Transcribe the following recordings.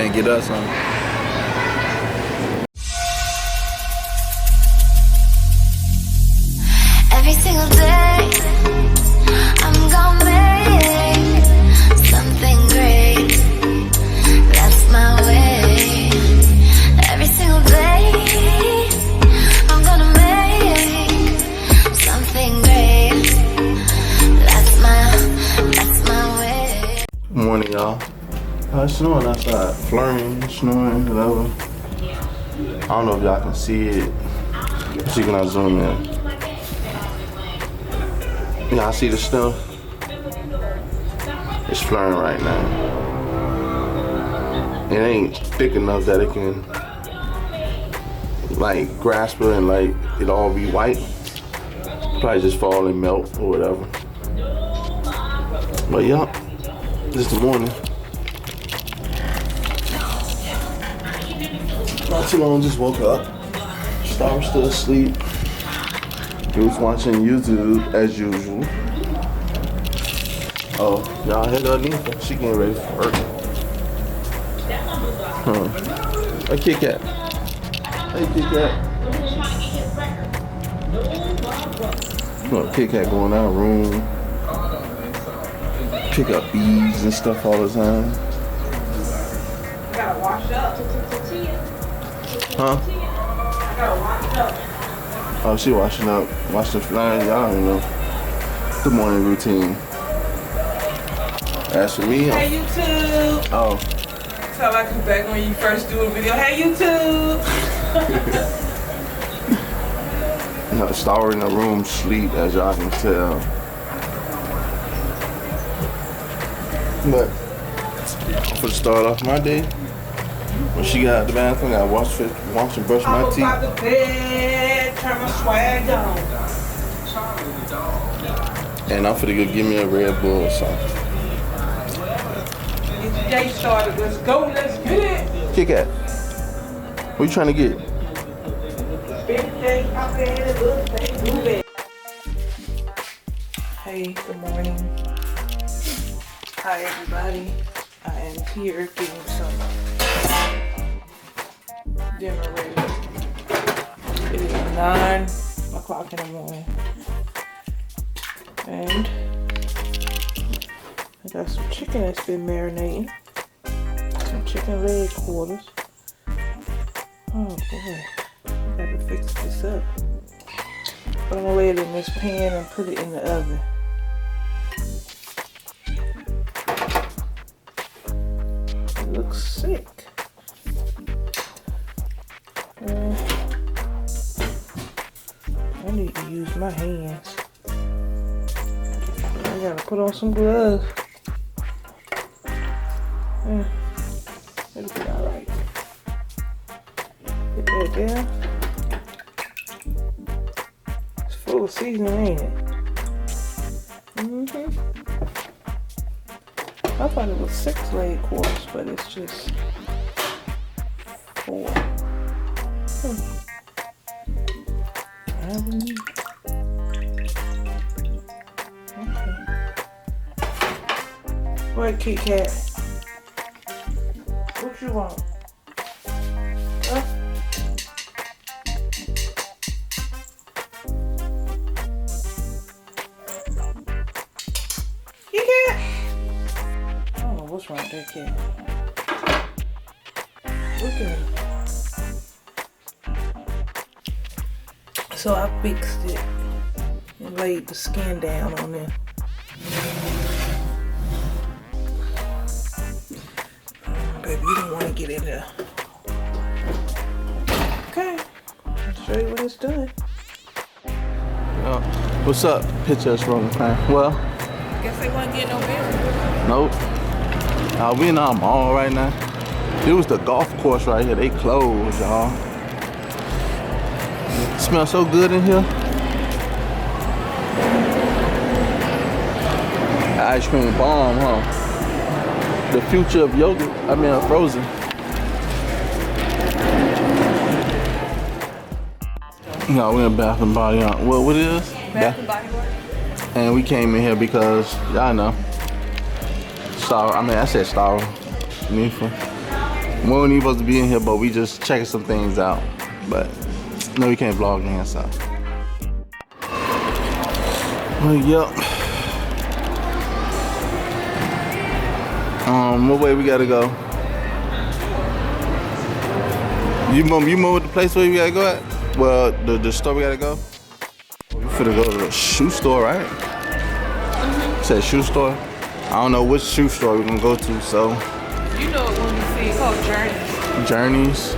can't get us on. Every single day, I'm gonna make something great. That's my way. Every single day, I'm gonna make something great. That's my way. Good morning, y'all. It's snowing outside. Flurrying, snowing, whatever. I don't know if y'all can see it. See when I zoom in. Y'all see the snow? It's flurrying right now. It ain't thick enough that it can like grasp it and like it all be white. Probably just fall and melt or whatever. But yeah, this is the morning. Not too long, just woke up. Star was still asleep. He was watching YouTube as usual. Oh, y'all heard her Ninfa. She getting ready for work. Hey, Kit Kat. Hey, Kit Kat. Look, Kit Kat going out of room. Pick up bees and stuff all the time. I gotta wash up. Huh? I gotta wash up. Oh, she washing up. Wash the flyers. Y'all don't know. Good morning routine. As for me, Hey YouTube. oh. That's how I come back when you first do a video. Hey YouTube. No, Star in the room sleep, as y'all can tell. But for the start off my day, when she got out the bathroom, I wash and brush my I'm teeth. about to bed, turn my swag on. And I'm finna go give me a Red Bull or something. Get the day started. Let's go. Let's get it. Kit Kat, what you trying to get? Big day, pop in, little day, move it. Hey, good morning. Hi everybody. I am here getting some dinner ready. It is 9 o'clock in the morning. And I got some chicken that's been marinating. Some chicken leg quarters. Oh boy. I gotta fix this up. But I'm gonna lay it in this pan and put it in the oven. It looks sick. I need to use my hands. I gotta put on some gloves. It'll be alright. Put that there. It's full of seasoning, ain't it? I thought it was 6 leg quarters, but it's just 4. Okay. What, Kit Kat? What you want? Huh? Kit Kat? I don't know what's wrong with that cat. Look at him. So I fixed it and laid the skin down on there. Baby, you don't want to get in there. Okay, I'll show you when it's done. What's up? PictureUsRolling fan. Well, Guess they won't get no business. nope. We in our mall right now. It was the golf course right here. They closed, y'all. Smells so good in here. The ice cream bomb, huh? The future of yogurt. I mean, frozen. No, we're in Bath and Body Works. What it is? Bath and Body Works. And we came in here because y'all know. I said Star. Ninfa. We weren't even supposed to be in here, but we just checking some things out. But no, we can't vlog in here, so. Well, yep. What way we gotta go? You remember the place where we gotta go at? Well, the store we gotta go? We finna go to the shoe store, right? Mm-hmm. Said shoe store? I don't know which shoe store we're gonna go to, so. You know what when you see it's called Journeys. Journeys.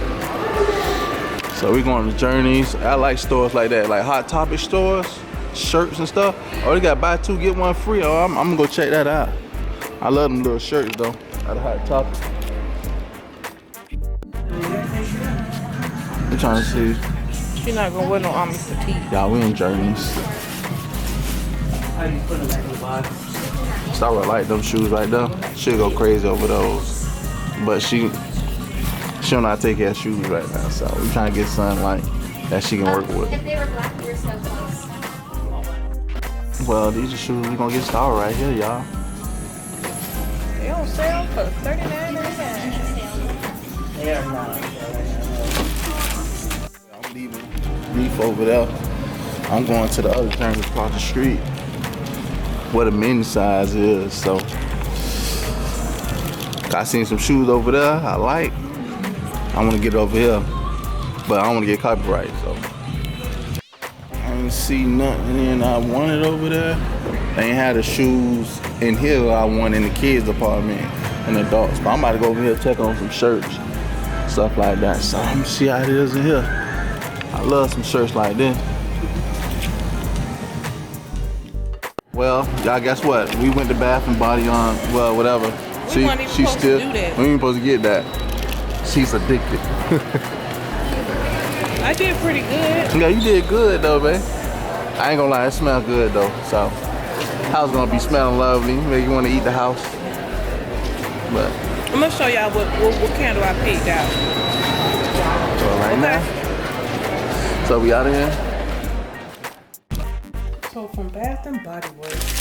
So we going to Journeys. I like stores like that, like Hot Topic stores, shirts and stuff. Oh, they got buy two, get one free. Oh, I'm gonna go check that out. I love them little shirts though, at Hot Topic. I'm trying to see. She's not gonna wear no army fatigue. Y'all, we in Journeys. How do you put it back in the box? So I would like them shoes right there. She'll go crazy over those. But she don't know how to take care of shoes right now. So we trying to get something like that she can work with. If they were black, we were so close. Well, these are shoes we gonna get started right here, y'all. They don't sell for $39.99. They are not. I'm leaving Reef over there. I'm going to the other Journeys across the street where the men's size is. So I seen some shoes over there I like. I want to get it over here, but I don't want to get copyright. So I ain't see nothing I wanted over there. They ain't had the shoes in here I want in the kids department and adults. But I'm about to go over here check on some shirts, stuff like that. So I'm gonna see how it is in here. I love some shirts like this. Well, y'all, guess what? We went to Bath and Body on, well, whatever. We weren't even supposed to do that. We ain't supposed to get that. She's addicted. I did pretty good. Yeah, you did good though, man. I ain't gonna lie, it smells good though. So, house gonna be smelling lovely. Make you want to eat the house. But I'm gonna show y'all what candle I picked out. so right now, so we out of here. So from Bath and Body Works.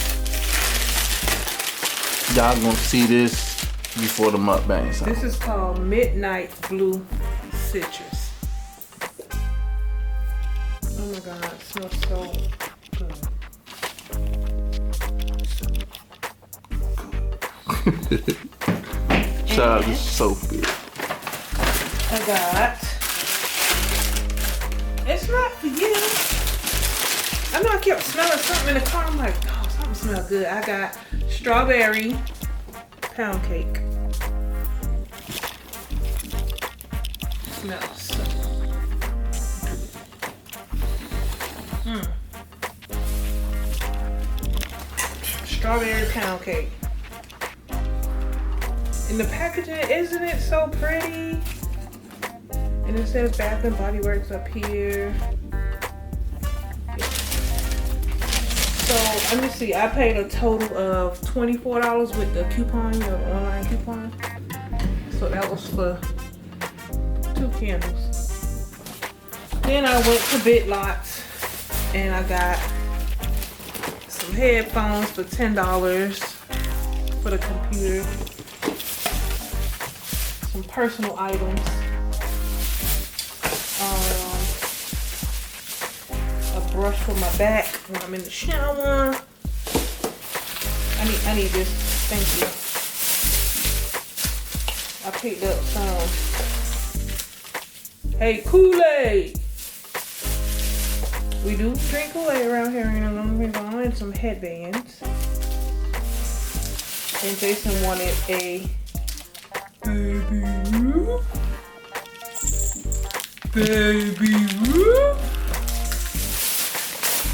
Y'all gonna see this before the mukbang. So. This is called Midnight Blue Citrus. Oh my God, it smells so good. Shout out to Sophie. I got. It's not for you. I know I kept smelling something in the car. I'm like, oh, something smells good. I got strawberry pound cake. Smells so good. Strawberry pound cake. And the packaging, isn't it so pretty? And it says Bath and Body Works up here. So let me see, I paid a total of $24 with the coupon, the online coupon. So that was for 2 candles. Then I went to Big Lots and I got some headphones for $10 for the computer. Some personal items. A brush for my back when I'm in the shower. I need this. Thank you. I picked up some. Hey, Kool-Aid. We do drink Kool-Aid around here, and some headbands. And Jason wanted a baby roof. Baby roof.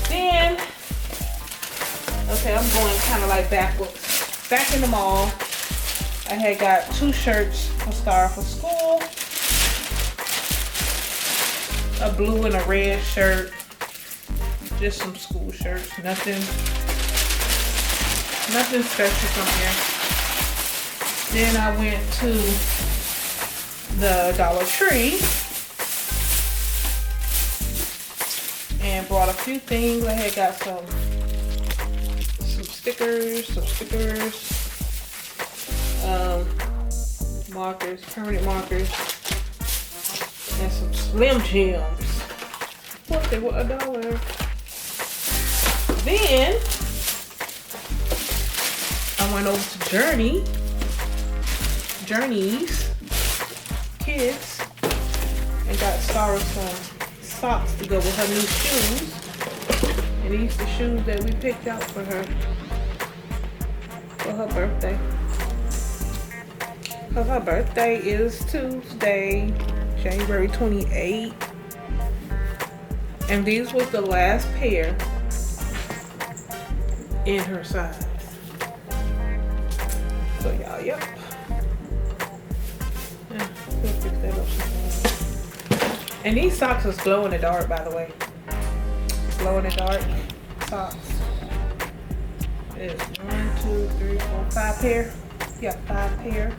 Then, okay, I'm going kind of like backwards. Back in the mall, I had got 2 shirts for Star for School. A blue and a red shirt. Just some school shirts. Nothing special from here. Then I went to the Dollar Tree and bought a few things. I had got some stickers, markers, permanent markers, and some Slim Jims. What, they were $1. Then I went over to Journey's Kids and got Sarah some socks to go with her new shoes. And these are the shoes that we picked out for her birthday. Cause her birthday is Tuesday, January 28th. And these was the last pair in her size. So y'all, yep. Yeah, we'll fix that up sometime. And these socks is glow in the dark, by the way. Glow in the dark socks. It's 1, 2, 3, 4, 5 pair. Yeah, 5 pair.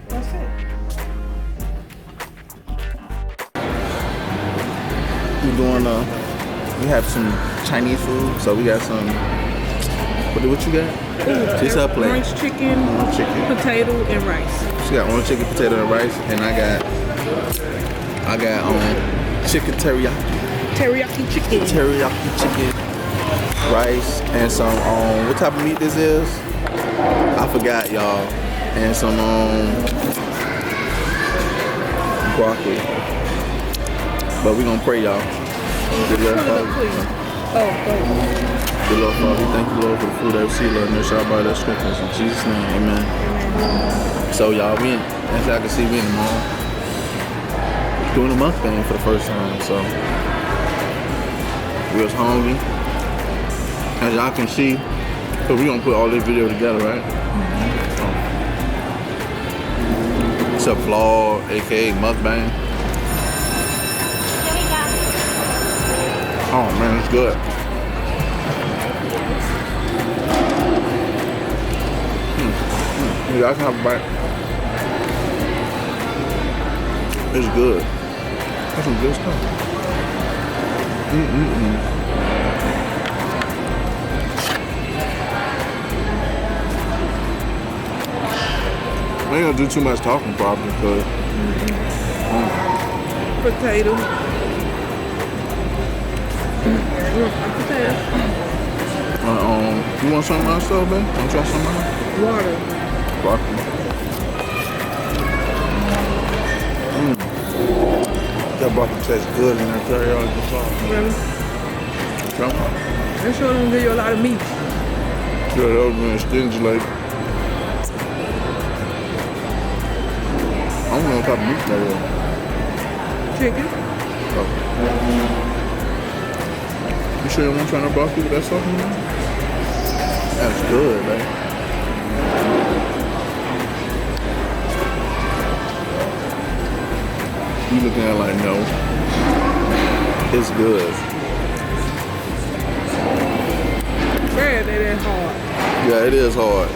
That's it. We're doing we have some Chinese food, so we got some. What you got? She's her plate. Orange chicken, potato, and rice. She got orange chicken, potato, and rice, and I got chicken teriyaki. Teriyaki chicken. Teriyaki chicken, rice, and some what type of meat this is? I forgot, y'all. And some broccoli. But we gonna pray, y'all. Good Lord, Father. Good Lord, Father, we thank you, Lord, for the food that we see, Lord, and there's our body that strengthens. In Jesus' name, amen. So, y'all, as y'all can see, we in the mall doing a mukbang for the first time. So, we was hungry. As y'all can see, so we gonna put all this video together, right? It's a vlog, aka mukbang. Oh man, it's good. Yeah, I can have a bite. It's good. That's some good stuff. I ain't gonna do too much talking probably, because Potato. you want some of my stuff, babe? Want to try some of mine? Water. Broccoli. That broccoli tastes good in that teriyaki sauce. Really? Come on. They sure don't give you a lot of meat. Yeah, that was being stingy like. I don't know what type of meat that is. Chicken. You sure you want to try that broccoli with that sauce in there? That's good, man. You looking at it like, no. It's good. Man, that is hard. Yeah, it is hard.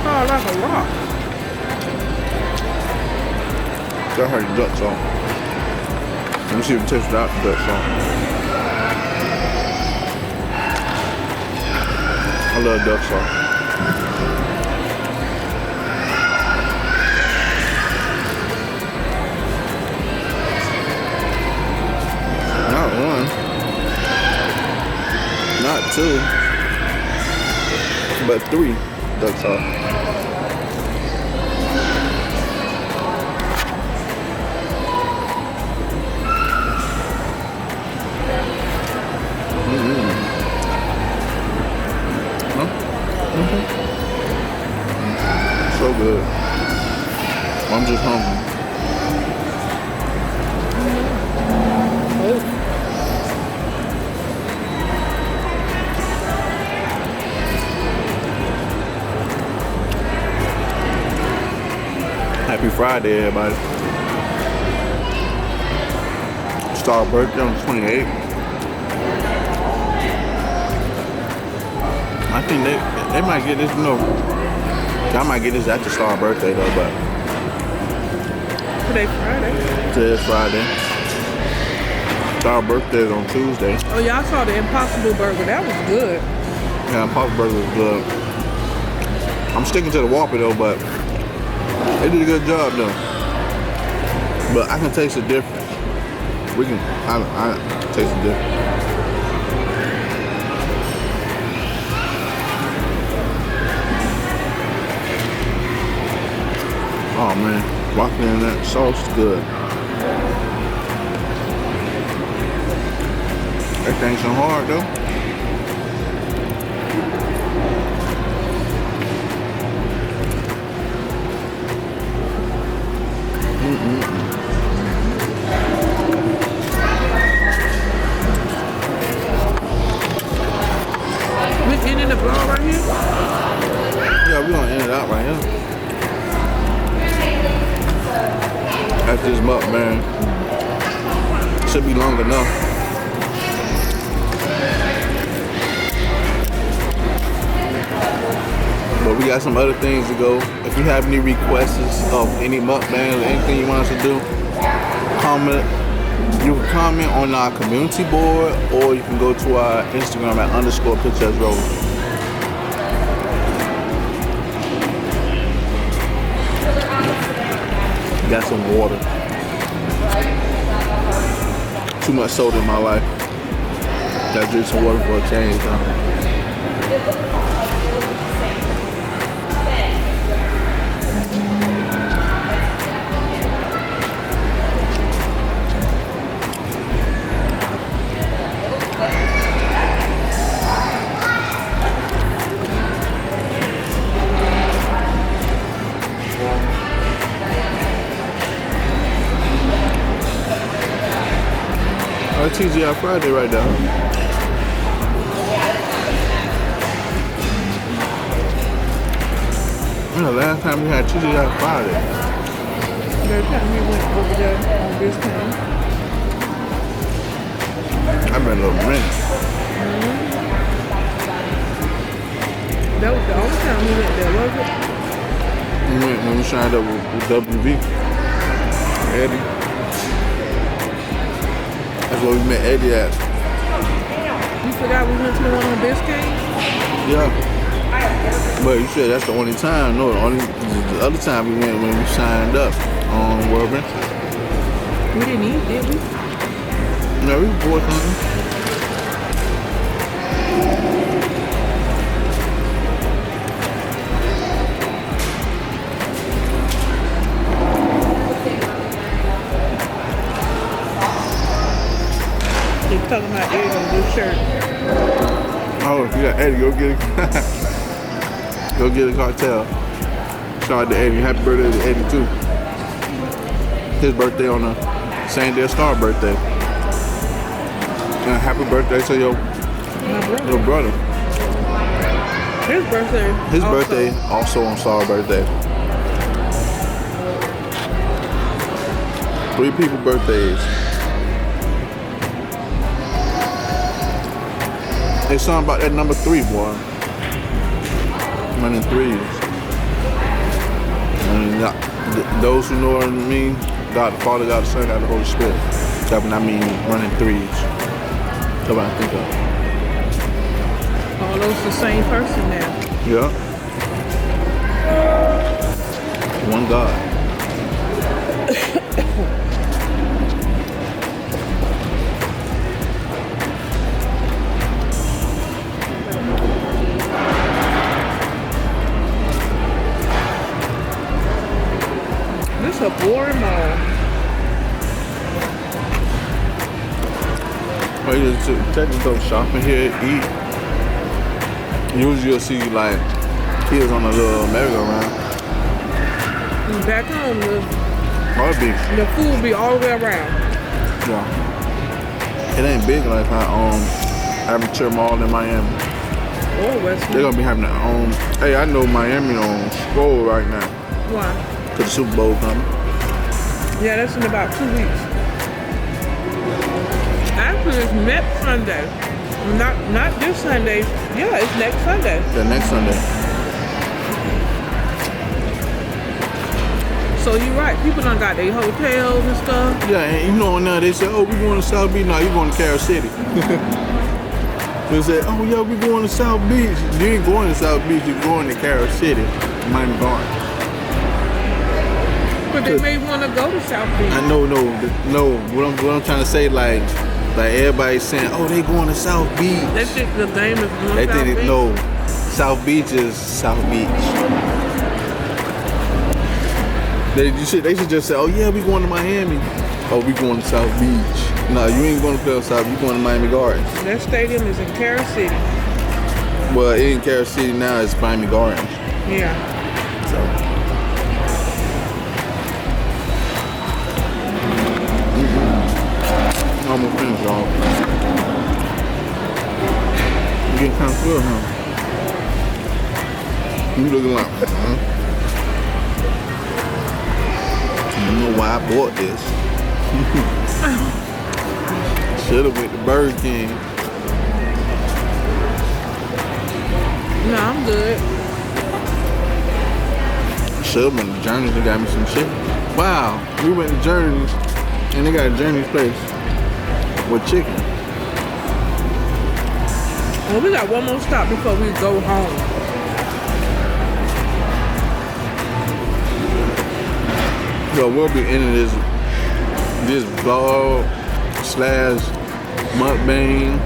Oh, like a rock. That how your duck sauce. Let me see if it tastes without the duck sauce. I love duck sauce. Not one. Not two. But 3 duck sauce. So good. I'm just hungry. Happy Friday, everybody. Star birthday on the 28th. I think they might get this, I might get this after Star birthday though, but Today Friday. today is Friday. Star birthday is on Tuesday. Oh, y'all saw the Impossible Burger. That was good. Yeah, Impossible Burger was good. I'm sticking to the Whopper though, but they did a good job though. But I can taste the difference. I taste the difference. Oh man, walking in that sauce is good. That thing's so hard though. We ending the vlog right here? Yeah, we're gonna end it out right here. After this mukbang, should be long enough. But we got some other things to go. If you have any requests of any mukbangs or anything you want us to do, comment. You can comment on our community board, or you can go to our Instagram at _PictureUsRolling. Got some water. Too much soda in my life. Gotta drink some water for a change, huh? TGI Friday right now. You know, last time we had TGI Friday. Every time we went over there on this time. I've been a little minute. That was the only time we went there, was it? We went when we signed up with WV. Eddie. That's where we met Eddie at. You forgot we went to the one on Biscayne? Yeah. But you said that's the only time. No, the other time we went when we signed up on World Venture. We didn't eat, did we? No, we bought something. He's talking about Eddie on this shirt. Oh, if you got Eddie, go get it. Go get a cartel. Shout out to Eddie. Happy birthday to Eddie too. His birthday on the same day as Star's birthday. And happy birthday to your brother. His birthday. His birthday also on Star's birthday. 3 people's birthdays. There's something about that number 3, boy. Running 3s. And those who know what I mean, God the Father, God the Son, God the Holy Spirit. That's what I mean, running 3s. That's what I think of. All those the same person now. Yeah. One God. This is a boring mall. Well, you just take to go shopping here, eat. Usually you'll see like kids on a little merry-go-round. Back home, The food will be all the way around. Yeah. It ain't big like Aventura Mall in Miami. Oh, West. They're gonna be having their own. Hey, I know Miami on scroll right now. Why? Cause the Super Bowl coming. Yeah, that's in about 2 weeks. Actually, it's next Sunday. Not this Sunday. Yeah, it's next Sunday. The next Sunday. So you're right. People done got their hotels and stuff. Yeah, and you know now they say, oh, we going to South Beach. No, you going to Carol City. They say, oh yeah, we going to South Beach. You ain't going to South Beach. You're going to Carol City. Miami Gardens. But they may want to go to South Beach. I know, no. What I'm trying to say, like everybody's saying, oh, they going to South Beach. They think the game is going They South think Beach. no, South Beach is South Beach. They should just say, oh yeah, we going to Miami. Oh, we going to South Beach. No, you ain't going to play South. You going to Miami Gardens. That stadium is in Carol City. Well, it ain't Carol City now. It's Miami Gardens. Yeah. So. Almost finished, y'all. You getting kind of full, huh? You looking like, I don't know why I bought this. Should've went to Burger King. No, I'm good. Should've went to Journey's and got me some shit. Wow, we went to Journey's and they got a Journey's place with chicken. Well, we got one more stop before we go home. So we'll be ending this vlog / mukbang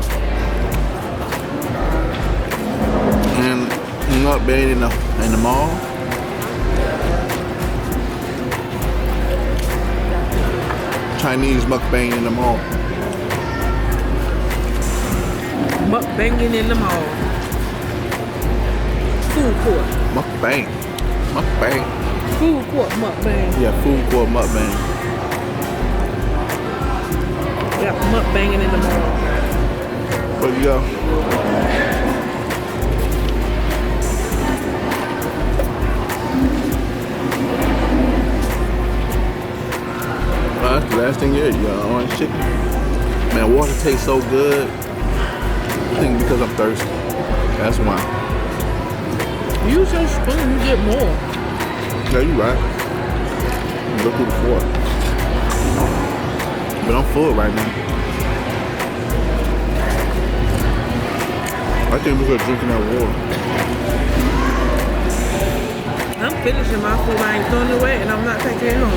and mukbang in the mall. Chinese mukbang in the mall. Mukbanging in the mall. Food court. Mukbang. Food court mukbang. Yeah, food court mukbang. Yeah, mukbanging in the mall. But you go. That's the last thing you ate, y'all. Orange chicken. Man, water tastes so good. I think because I'm thirsty. That's why. Use your spoon, you get more. Yeah, you right. Look through the fork. But I'm full right now. I think we're gonna drink that water. I'm finishing my food. I ain't throwing it away and I'm not taking it home.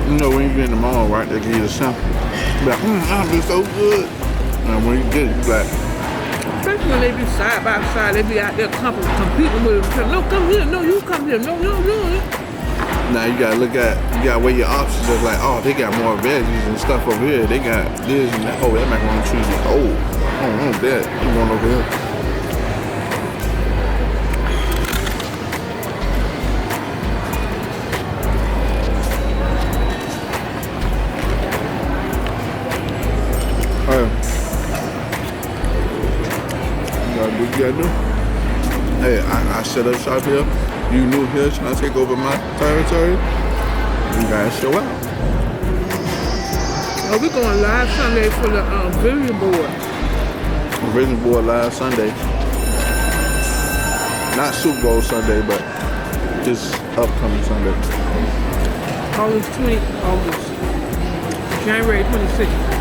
You know, when you get in the mall, right, they give you a sample. Be like, this so good. And when you get it, you like, Especially when they be side by side, they be out there competing with each other. No, come here. No, you come here. No. now you gotta weigh your options. It's like, oh, they got more veggies and stuff over here. They got this and that. Oh, that macaroni and cheese is old. I don't want that. I'm going over here. What you gotta do? Hey, I set up shop here. You new here trying to take over my territory? You guys show out. Oh, we're going live Sunday for the vision board. Vision board live Sunday. Not Super Bowl Sunday, but this upcoming Sunday. January 26th.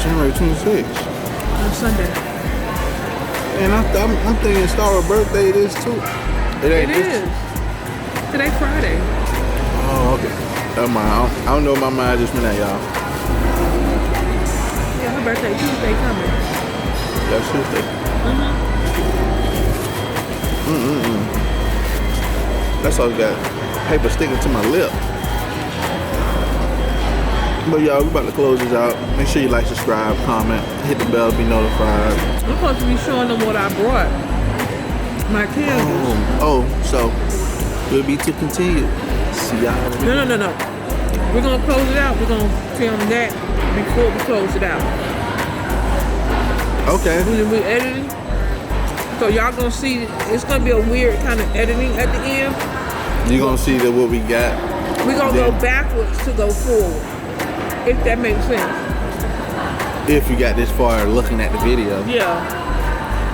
January 26th. On Sunday. And I'm thinking Star birthday it is too. It is. Today Friday. Oh, okay. I don't know, my mind just went at y'all. Yeah, her birthday Tuesday coming. That's Tuesday. That's all I got. Paper sticking to my lip. But y'all, we about to close this out. Make sure you like, subscribe, comment, hit the bell to be notified. I'm supposed to be showing them what I brought. My candles. Oh, so we'll be to continue. See y'all. No. We're gonna close it out. We're gonna film that before we close it out. Okay. When we're editing. So y'all gonna see it's gonna be a weird kind of editing at the end. You gonna see that what we got. We're gonna go backwards to go forward. If that makes sense. If you got this far looking at the video. Yeah.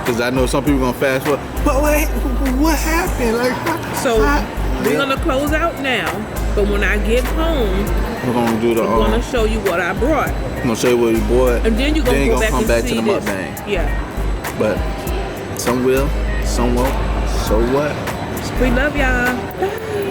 Because I know some people gonna fast forward. But what happened? Like, So We're gonna close out now, but when I get home, We're gonna do the. I'm gonna show you what I brought, I'm gonna show you what you bought. and then you're gonna go back come and back see to the this. mukbang. Yeah. But some will, some won't. So what? We love y'all. Bye.